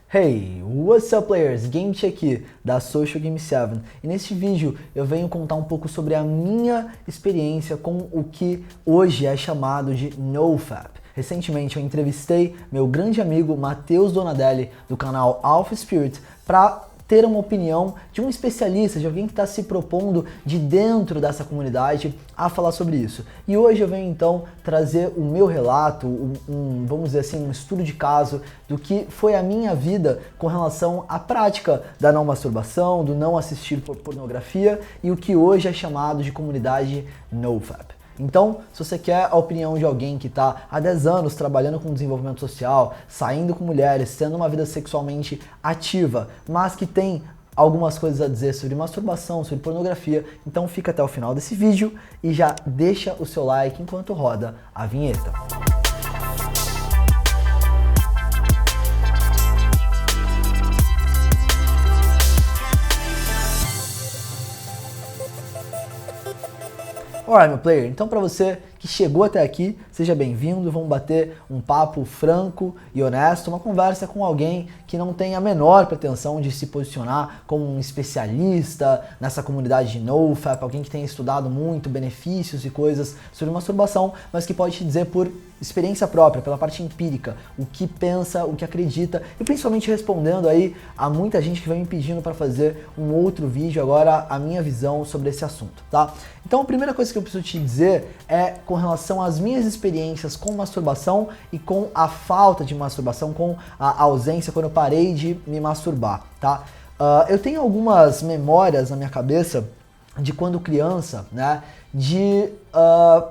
Hey, what's up players? GameTech aqui, da Social Game 7. E neste vídeo eu venho contar um pouco sobre a minha experiência com o que hoje é chamado de NoFap. Recentemente eu entrevistei meu grande amigo Matheus Donadelli do canal Alpha Spirit para ter uma opinião de um especialista, de alguém que está se propondo de dentro dessa comunidade a falar sobre isso. E hoje eu venho então trazer o meu relato, vamos dizer assim, um estudo de caso do que foi a minha vida com relação à prática da não masturbação, do não assistir pornografia e o que hoje é chamado de comunidade NoFap. Então, se você quer a opinião de alguém que está há 10 anos trabalhando com desenvolvimento social, saindo com mulheres, tendo uma vida sexualmente ativa, mas que tem algumas coisas a dizer sobre masturbação, sobre pornografia, então fica até o final desse vídeo e já deixa o seu like enquanto roda a vinheta. Alright, meu player, então para você que chegou até aqui, seja bem-vindo, vamos bater um papo franco e honesto, uma conversa com alguém que não tem a menor pretensão de se posicionar como um especialista nessa comunidade de NoFap, alguém que tenha estudado muito benefícios e coisas sobre masturbação, mas que pode te dizer por experiência própria, pela parte empírica, o que pensa, o que acredita e principalmente respondendo aí a muita gente que vem me pedindo para fazer um outro vídeo agora, a minha visão sobre esse assunto, tá? Então a primeira coisa que eu preciso te dizer é com relação às minhas experiências com masturbação e com a falta de masturbação, com a ausência quando eu parei de me masturbar, tá? Eu tenho algumas memórias na minha cabeça de quando criança, né, de,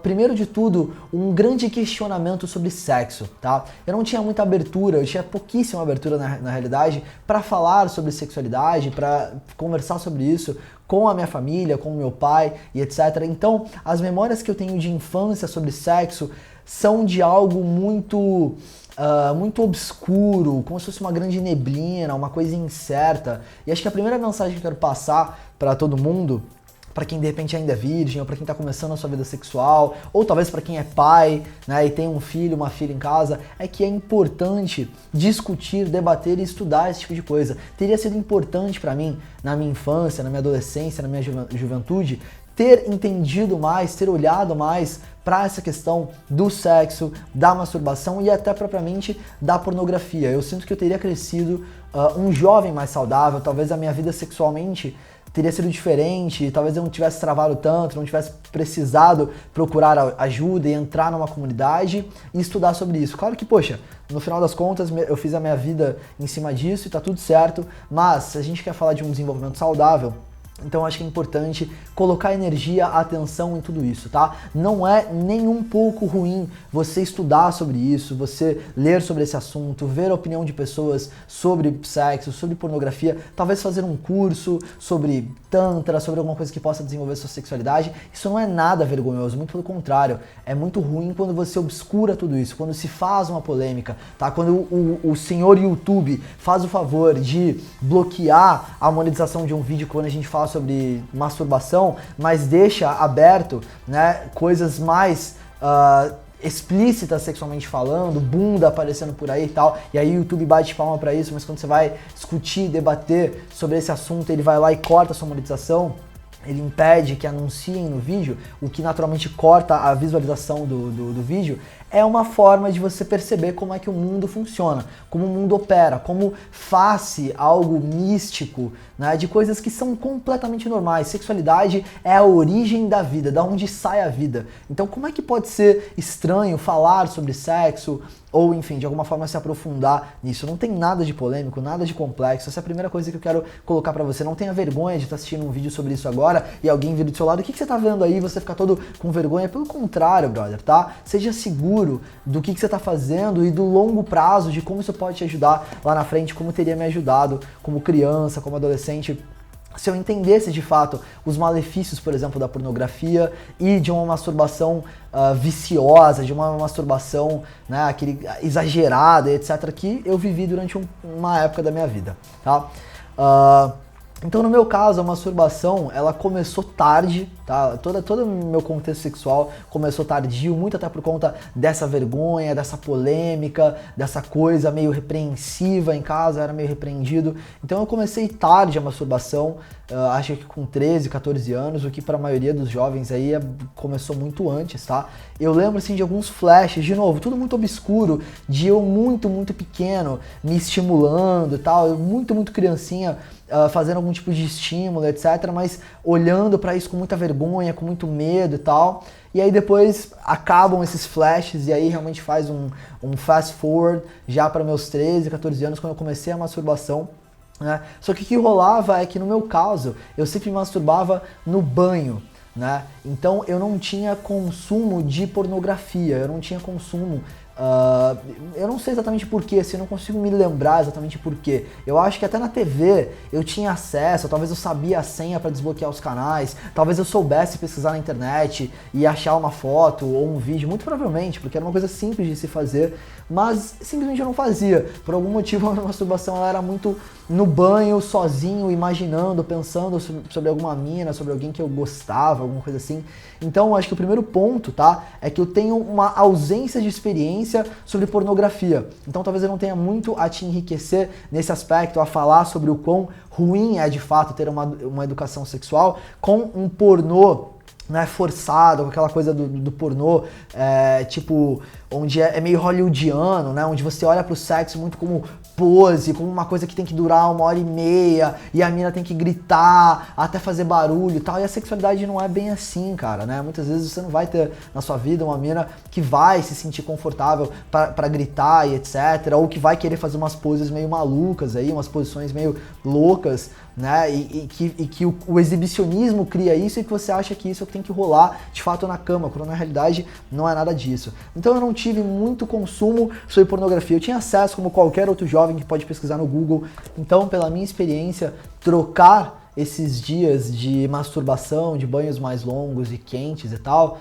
primeiro de tudo, um grande questionamento sobre sexo, tá? Eu não tinha muita abertura, eu tinha pouquíssima abertura na realidade para falar sobre sexualidade, para conversar sobre isso com a minha família, com o meu pai e etc. Então, as memórias que eu tenho de infância sobre sexo são de algo muito obscuro, como se fosse uma grande neblina, uma coisa incerta. E acho que a primeira mensagem que eu quero passar para todo mundo, para quem de repente ainda é virgem, ou para quem está começando a sua vida sexual, ou talvez para quem é pai, né, e tem um filho, uma filha em casa, é que é importante discutir, debater e estudar esse tipo de coisa. Teria sido importante para mim, na minha infância, na minha adolescência, na minha juventude, ter entendido mais, ter olhado mais para essa questão do sexo, da masturbação e até propriamente da pornografia. Eu sinto que eu teria crescido um jovem mais saudável, talvez a minha vida sexualmente teria sido diferente, talvez eu não tivesse travado tanto, não tivesse precisado procurar ajuda e entrar numa comunidade e estudar sobre isso. Claro que, poxa, no final das contas eu fiz a minha vida em cima disso e tá tudo certo, mas se a gente quer falar de um desenvolvimento saudável, então acho que é importante colocar energia, atenção em tudo isso, tá? Não é nem um pouco ruim você estudar sobre isso, você ler sobre esse assunto, ver a opinião de pessoas sobre sexo, sobre pornografia, talvez fazer um curso sobre tantra, sobre alguma coisa que possa desenvolver sua sexualidade. Isso não é nada vergonhoso, muito pelo contrário. É muito ruim quando você obscura tudo isso, quando se faz uma polêmica, tá? Quando o senhor YouTube faz o favor de bloquear a monetização de um vídeo quando a gente fala sobre masturbação, mas deixa aberto, né, coisas mais explícitas sexualmente falando, bunda aparecendo por aí e tal, e aí o YouTube bate palma pra isso, mas quando você vai discutir, debater sobre esse assunto, ele vai lá e corta a sua monetização, ele impede que anunciem no vídeo, o que naturalmente corta a visualização do vídeo, é uma forma de você perceber como é que o mundo funciona, como o mundo opera, como face algo místico, né, de coisas que são completamente normais. Sexualidade é a origem da vida, da onde sai a vida. Então como é que pode ser estranho falar sobre sexo ou, enfim, de alguma forma se aprofundar nisso? Não tem nada de polêmico, nada de complexo. Essa é a primeira coisa que eu quero colocar pra você. Não tenha vergonha de estar assistindo um vídeo sobre isso agora e alguém vir do seu lado. O que você tá vendo aí? Você ficar todo com vergonha? Pelo contrário, brother, tá? Seja seguro do que você tá fazendo e do longo prazo, de como isso pode te ajudar lá na frente, como teria me ajudado como criança, como adolescente, se eu entendesse de fato os malefícios, por exemplo, da pornografia e de uma masturbação viciosa, de uma masturbação, né, exagerada, etc., que eu vivi durante uma época da minha vida, tá? Então, no meu caso, a masturbação, ela começou tarde, tá? Todo o meu contexto sexual começou tardio, muito até por conta dessa vergonha, dessa polêmica, dessa coisa meio repreensiva em casa, era meio repreendido. Então eu comecei tarde a masturbação, acho que com 13, 14 anos, o que para a maioria dos jovens aí começou muito antes, tá? Eu lembro assim de alguns flashes, de novo, tudo muito obscuro, de eu muito pequeno, me estimulando e tal, eu muito criancinha, fazendo algum tipo de estímulo, etc, mas olhando para isso com muita vergonha, com muito medo e tal. E aí depois acabam esses flashes e aí realmente faz um fast forward já para meus 13, 14 anos, quando eu comecei a masturbação. Né? Só que o que rolava é que no meu caso, eu sempre me masturbava no banho. Né? Então eu não tinha consumo de pornografia, eu não tinha consumo, eu não sei exatamente porquê, assim, eu não consigo me lembrar exatamente porquê. Eu acho que até na TV eu tinha acesso, talvez eu sabia a senha para desbloquear os canais, talvez eu soubesse pesquisar na internet e achar uma foto ou um vídeo, muito provavelmente, porque era uma coisa simples de se fazer, mas simplesmente eu não fazia. Por algum motivo a masturbação ela era muito no banho, sozinho, imaginando, pensando sobre alguma mina, sobre alguém que eu gostava, alguma coisa assim. Então eu acho que o primeiro ponto, tá, é que eu tenho uma ausência de experiência sobre pornografia. Então talvez eu não tenha muito a te enriquecer nesse aspecto, a falar sobre o quão ruim é de fato ter uma educação sexual com um pornô, né, forçado, com aquela coisa do pornô, tipo, onde é meio hollywoodiano, né, onde você olha pro sexo muito como pose, como uma coisa que tem que durar 1h30, e a mina tem que gritar, até fazer barulho e tal, e a sexualidade não é bem assim, cara, né, muitas vezes você não vai ter na sua vida uma mina que vai se sentir confortável pra gritar e etc, ou que vai querer fazer umas poses meio malucas aí, umas posições meio loucas, né, e que o exibicionismo cria isso e que você acha que isso tem que rolar de fato na cama, quando na realidade não é nada disso. Então eu não tive muito consumo sobre pornografia, eu tinha acesso como qualquer outro jovem que pode pesquisar no Google. Então, pela minha experiência, trocar esses dias de masturbação, de banhos mais longos e quentes e tal,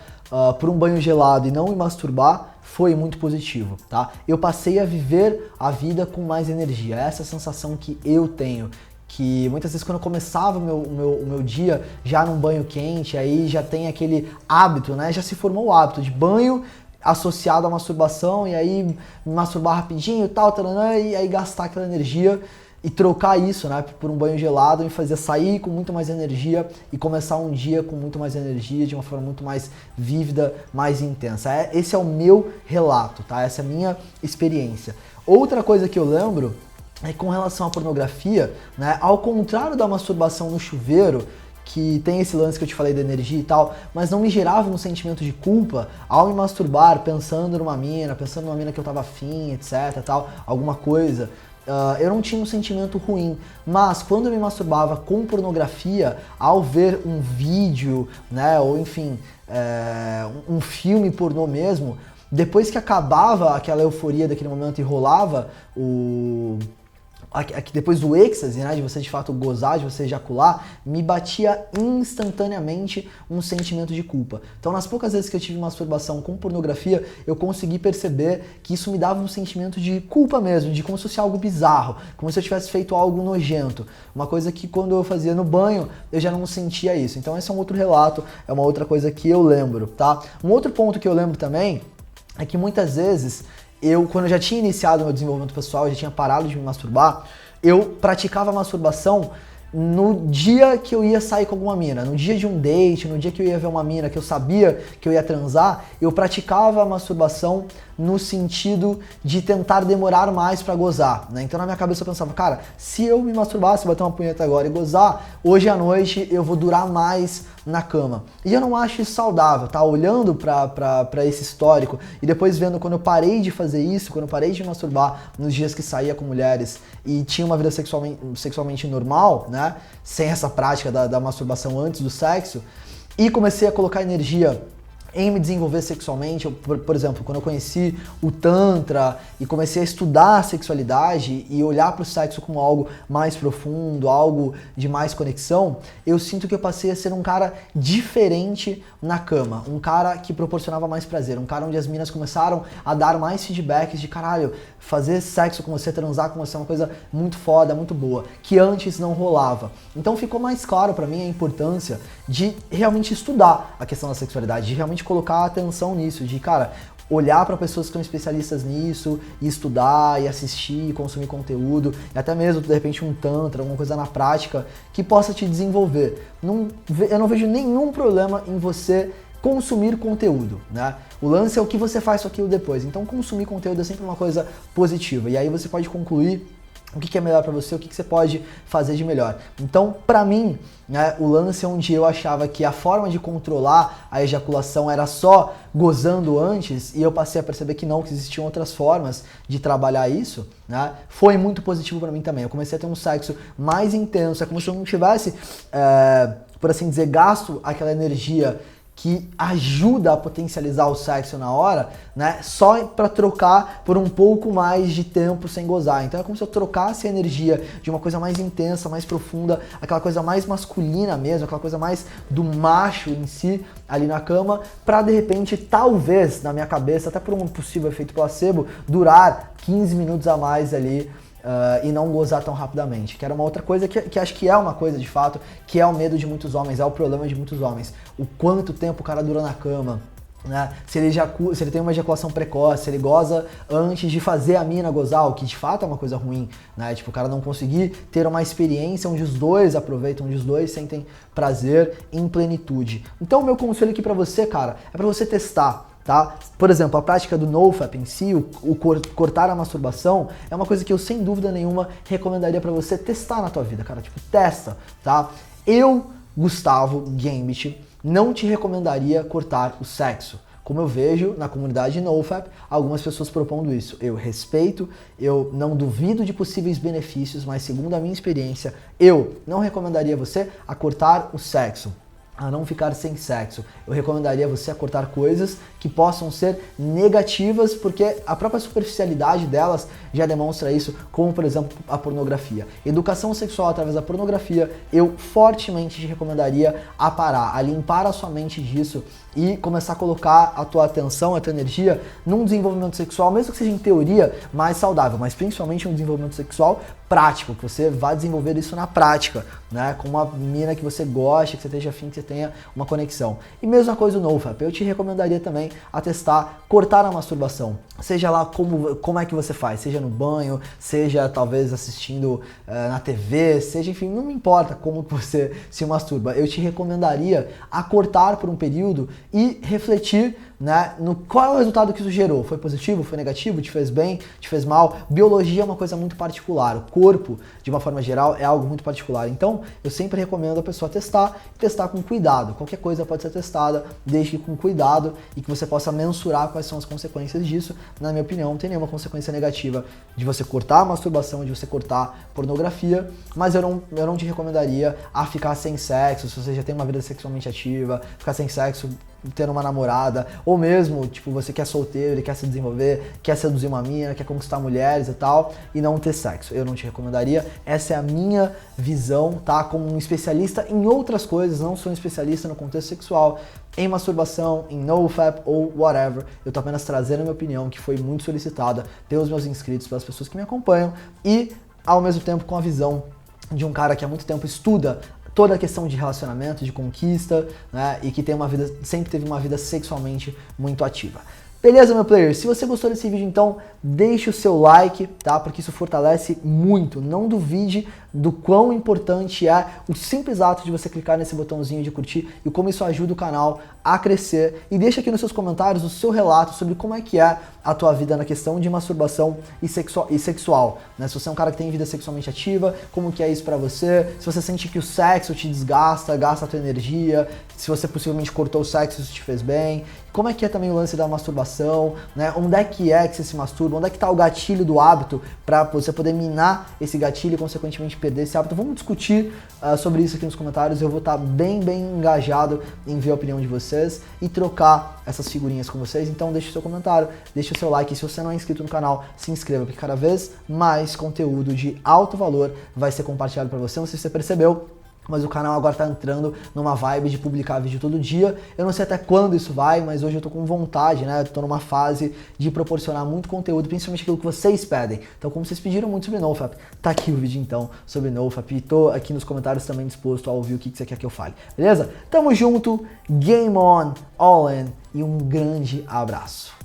por um banho gelado e não me masturbar, foi muito positivo, tá? Eu passei a viver a vida com mais energia, essa é a sensação que eu tenho. Que muitas vezes quando eu começava o meu dia já num banho quente, aí já tem aquele hábito, né? Já se formou o hábito de banho associado à masturbação, e aí me masturbar rapidinho e tal, taranã, e aí gastar aquela energia e trocar isso, né, por um banho gelado, me fazia sair com muito mais energia e começar um dia com muito mais energia, de uma forma muito mais vívida, mais intensa. Esse é o meu relato, tá? Essa é a minha experiência. Outra coisa que eu lembro é com relação à pornografia, né, ao contrário da masturbação no chuveiro, que tem esse lance que eu te falei da energia e tal, mas não me gerava um sentimento de culpa ao me masturbar pensando numa mina que eu tava afim, etc, tal, alguma coisa. Eu não tinha um sentimento ruim, mas quando eu me masturbava com pornografia, ao ver um vídeo, né, ou enfim, um filme pornô mesmo, depois que acabava aquela euforia daquele momento e rolava depois do êxtase, né, de você de fato gozar, de você ejacular, me batia instantaneamente um sentimento de culpa. Então nas poucas vezes que eu tive masturbação com pornografia, eu consegui perceber que isso me dava um sentimento de culpa mesmo, de como se fosse algo bizarro, como se eu tivesse feito algo nojento. Uma coisa que quando eu fazia no banho, eu já não sentia isso. Então esse é um outro relato, é uma outra coisa que eu lembro, tá? Um outro ponto que eu lembro também é que muitas vezes quando eu já tinha iniciado o meu desenvolvimento pessoal, já tinha parado de me masturbar, eu praticava a masturbação no dia que eu ia sair com alguma mina, no dia de um date, no dia que eu ia ver uma mina que eu sabia que eu ia transar, eu praticava a masturbação no sentido de tentar demorar mais pra gozar, né? Então na minha cabeça eu pensava, cara, se eu me masturbasse, bater uma punheta agora e gozar, hoje à noite eu vou durar mais na cama. E eu não acho isso saudável, tá? Olhando pra esse histórico e depois vendo quando eu parei de fazer isso, quando eu parei de me masturbar nos dias que saía com mulheres e tinha uma vida sexualmente normal, né? Sem essa prática da masturbação antes do sexo, e comecei a colocar energia em me desenvolver sexualmente. Por exemplo, quando eu conheci o Tantra e comecei a estudar a sexualidade e olhar para o sexo como algo mais profundo, algo de mais conexão, eu sinto que eu passei a ser um cara diferente na cama, um cara que proporcionava mais prazer, um cara onde as minas começaram a dar mais feedbacks de caralho, fazer sexo com você, transar com você é uma coisa muito foda, muito boa, que antes não rolava. Então ficou mais claro pra mim a importância de realmente estudar a questão da sexualidade, de realmente colocar atenção nisso, de, cara, olhar para pessoas que são especialistas nisso, e estudar, e assistir, e consumir conteúdo, e até mesmo, de repente, um tantra, alguma coisa na prática, que possa te desenvolver. Eu não vejo nenhum problema em você consumir conteúdo, né? O lance é o que você faz com aquilo depois. Então, consumir conteúdo é sempre uma coisa positiva, e aí você pode concluir o que é melhor pra você, o que você pode fazer de melhor. Então, pra mim, né, o lance onde eu achava que a forma de controlar a ejaculação era só gozando antes, e eu passei a perceber que não, que existiam outras formas de trabalhar isso, né, foi muito positivo pra mim também. Eu comecei a ter um sexo mais intenso, é como se eu não tivesse, por assim dizer, gasto aquela energia que ajuda a potencializar o sexo na hora, né, só para trocar por um pouco mais de tempo sem gozar. Então é como se eu trocasse a energia de uma coisa mais intensa, mais profunda, aquela coisa mais masculina mesmo, aquela coisa mais do macho em si, ali na cama, para de repente, talvez, na minha cabeça, até por um possível efeito placebo, durar 15 minutos a mais ali, e não gozar tão rapidamente, que era uma outra coisa que acho que é uma coisa de fato, que é o medo de muitos homens, é o problema de muitos homens. O quanto tempo o cara dura na cama, né? Se ele tem uma ejaculação precoce, se ele goza antes de fazer a mina gozar, o que de fato é uma coisa ruim, né? Tipo, o cara não conseguir ter uma experiência onde os dois aproveitam, onde os dois sentem prazer em plenitude. Então o meu conselho aqui pra você, cara, é pra você testar. Tá? Por exemplo, a prática do NoFap em si, o cortar a masturbação, é uma coisa que eu sem dúvida nenhuma recomendaria pra você testar na tua vida, cara. Tipo, testa, tá? Eu, Gustavo Gambit, não te recomendaria cortar o sexo. Como eu vejo na comunidade NoFap, algumas pessoas propondo isso. Eu respeito, eu não duvido de possíveis benefícios, mas segundo a minha experiência, eu não recomendaria você a cortar o sexo, a não ficar sem sexo. Eu recomendaria você a cortar coisas que possam ser negativas, porque a própria superficialidade delas já demonstra isso, como por exemplo a pornografia. Educação sexual através da pornografia, eu fortemente te recomendaria a parar, a limpar a sua mente disso e começar a colocar a tua atenção, a tua energia num desenvolvimento sexual, mesmo que seja em teoria mais saudável, mas principalmente um desenvolvimento sexual prático, que você vá desenvolver isso na prática, né, com uma mina que você goste, que você esteja afim, que você tenha uma conexão. E mesma coisa o NoFap, eu te recomendaria também a testar cortar a masturbação, seja lá como é que você faz, seja no banho, seja talvez assistindo na TV, seja, enfim, não me importa como você se masturba, eu te recomendaria a cortar por um período e refletir, né, no qual é o resultado que isso gerou. Foi positivo? Foi negativo? Te fez bem? Te fez mal? Biologia é uma coisa muito particular. O corpo, de uma forma geral, é algo muito particular. Então, eu sempre recomendo a pessoa testar e testar com cuidado. Qualquer coisa pode ser testada, desde que com cuidado e que você possa mensurar quais são as consequências disso. Na minha opinião, não tem nenhuma consequência negativa de você cortar a masturbação, de você cortar pornografia, mas eu não te recomendaria a ficar sem sexo, se você já tem uma vida sexualmente ativa, ficar sem sexo tendo uma namorada, ou mesmo, tipo, você quer solteiro, ele quer se desenvolver, quer seduzir uma mina, quer conquistar mulheres e tal, e não ter sexo. Eu não te recomendaria. Essa é a minha visão, tá? Como um especialista em outras coisas, não sou um especialista no contexto sexual, em masturbação, em NoFap ou whatever. Eu tô apenas trazendo a minha opinião, que foi muito solicitada pelos meus inscritos, pelas pessoas que me acompanham, e ao mesmo tempo com a visão de um cara que há muito tempo estuda toda a questão de relacionamento, de conquista, né, e que tem uma vida, sempre teve uma vida sexualmente muito ativa. Beleza, meu player? Se você gostou desse vídeo, então deixe o seu like, tá? Porque isso fortalece muito. Não duvide do quão importante é o simples ato de você clicar nesse botãozinho de curtir e como isso ajuda o canal a crescer. E deixa aqui nos seus comentários o seu relato sobre como é que é a tua vida na questão de masturbação e sexual, né? Se você é um cara que tem vida sexualmente ativa, como que é isso pra você? Se você sente que o sexo te desgasta, gasta a tua energia, se você possivelmente cortou o sexo, isso te fez bem, como é que é também o lance da masturbação, né? Onde é que você se masturba, onde é que tá o gatilho do hábito para você poder minar esse gatilho e consequentemente perder esse hábito. Vamos discutir sobre isso aqui nos comentários, eu vou estar bem engajado em ver a opinião de vocês e trocar essas figurinhas com vocês. Então deixa o seu comentário, deixa o seu like, e se você não é inscrito no canal, se inscreva, porque cada vez mais conteúdo de alto valor vai ser compartilhado para você. Não sei se você percebeu, mas o canal agora tá entrando numa vibe de publicar vídeo todo dia. Eu não sei até quando isso vai, mas hoje eu tô com vontade, né? Eu tô numa fase de proporcionar muito conteúdo, principalmente aquilo que vocês pedem. Então, como vocês pediram muito sobre NoFap, tá aqui o vídeo então sobre NoFap. E tô aqui nos comentários também disposto a ouvir o que você quer que eu fale, beleza? Tamo junto, game on, all in e um grande abraço.